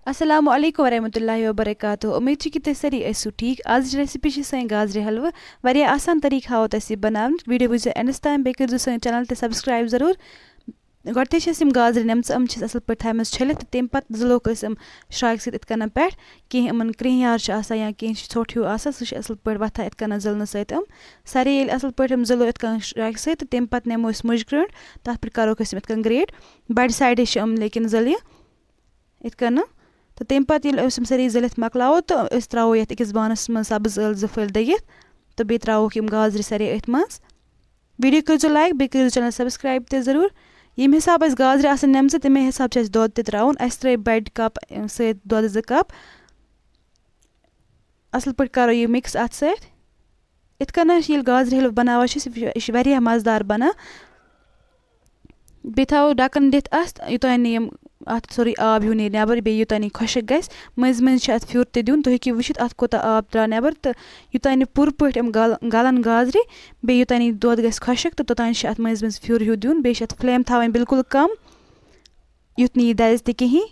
Assalamu alaikum warahmatullahi wabarakatuh. उम्मीद छी कि तुम सारी ऐसु ठीक. आज रेसिपी छी सैन गाजरी हलवा. वारिया आसान तरीका हाव तसी बनावन. वीडियो बुझ एंडस टाइम बेकर जो सैन चैनल ते सब्सक्राइब जरूर. Gothe छ सिम गाजरी नेम्स छ असल पर थैमस छलित तेम पत जलोक हम श्राइक सित इतकन पेट कि मन क्रियार छ आसा या कि छोट हिउ आसा सु असल पर वथा इतकन जलन सहित सारे असल पर हम जलो इतकन श्राइक सित तेम पत नेमो इस मुजग्रंड तथ पर करो कस इतकन ग्रेट बड साइड छ लेकिन जलिए इतकन तो तेम पत ये सारी जलित मकलाओ तो अस त्रो ये अकिस बानस मन सब्ज ٲl ज फल दगित तो बे त्रो यम गाजरी सारे अथ मज वीडियो कर लाइक बे कर चैनल सब्सक्राइब ते जरूर यम हिसाब अस गाजरी आसन नेमस तमे हिसाब छ दोद ते त्राउन अस त्रै बड कप सहित दोद 2 कप असल पर करो ये मिक्स अत सहित इतकन ये गाजरी हलवा बनावा छ वारिया मजेदार बना बे थो डकन दित अस युतान यम अत सोरी आब हिउ नी नेबर बे युतान खुशक गस मज मज छ अत फ्यूर ते दिउन तो हेकि वुचित अत कोता आब द्रा नेबर तो युतान पुर पट हम गलन गाजरी बे युतान दोद गस खुशक तो तोतान छ अत मज मज फ्यूर हिउ दिउन बे छ अत फ्लेम थावन बिल्कुल कम युत नी दज ते कहीं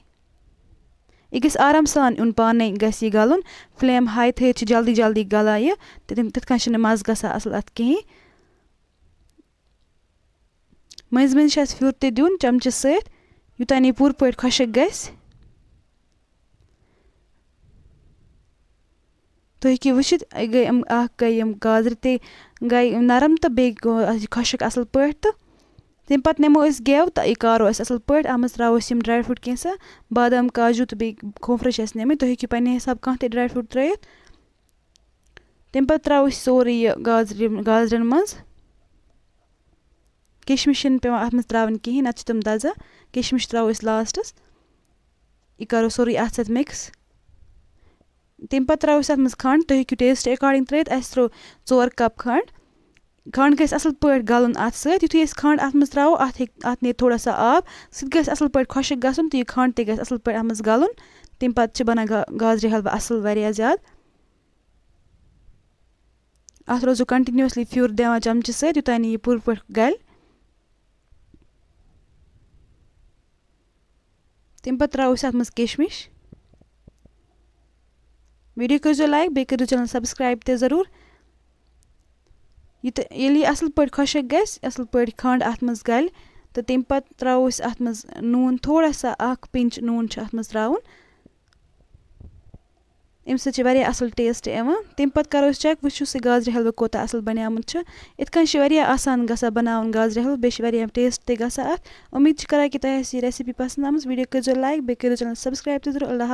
इगस आराम सान उन पाने गस ये गलन फ्लेम हाई थे छ जल्दी जल्दी गला ये तत कन मज गसा असल अत कहीं मज मज छ अत फ्यूर ते दिउन चमचे सहित युतान पूर पट खुशक गस तो हेकि वुचित गई गई गाजर ते गई नरम तो बे खुशक असल पट तो तम पत नेमो गेव तो यह कारो असल पट अत मज त्रो ड्राई फ्रूट कैसा बादाम काजू तो बे खोफर नमित तो हेकि पन्ने हिसाब कह ते ड्राई फ्रूट त्रयित तम पत त्रो सोरे यह गाजरन मज किशमिश पे अत मज त्रावन कहीं नत तम दजा किशमिश त्रो लास्टस यह करो सोरे अत सत मिक्स तम पत त्रो अत मज खंड तो हेकि टेस्ट अकॉर्डिंग त्रयित अस त्रो 4 कप खंड खंड गस असल पट गलन अत सहित युथि अस खंड अत मज त्रो अत ने थोड़ा सा आब सत गस असल पट खुशक गसन तो यह खंड ते गस असल पट अत मज गलन तम पत छ बना गाजरी हलवा असल वारिया ज्यादा अत रोजो कंटिन्यूअसली फ्यूर देवा चमचे सहित युतान यह पूर पट गल तम पत त्रो अत मज किशमिश वीडियो कर लाइक बे कर चैनल सब्सक्राइब ते जरूर ये असल पट खुशक गस असल पट खंड अत मज गल तो तम पत त्रो अत मज नून थोड़ा सा पिंच नून अत मज त्राउन अम सरिया असल टेस्ट तम पत करो चेक वो गाजरी हलवा कोता असल बनियामुत इतकन आसान गसा बनावन गाजरी हलवा बे टेस्ट ते गसा अत उम्मीद करा कि तुम रेसिपी पसंद आम वीडियो कर लाइक बे कर चैनल सब्सक्राइब ते जरूर अल्लाह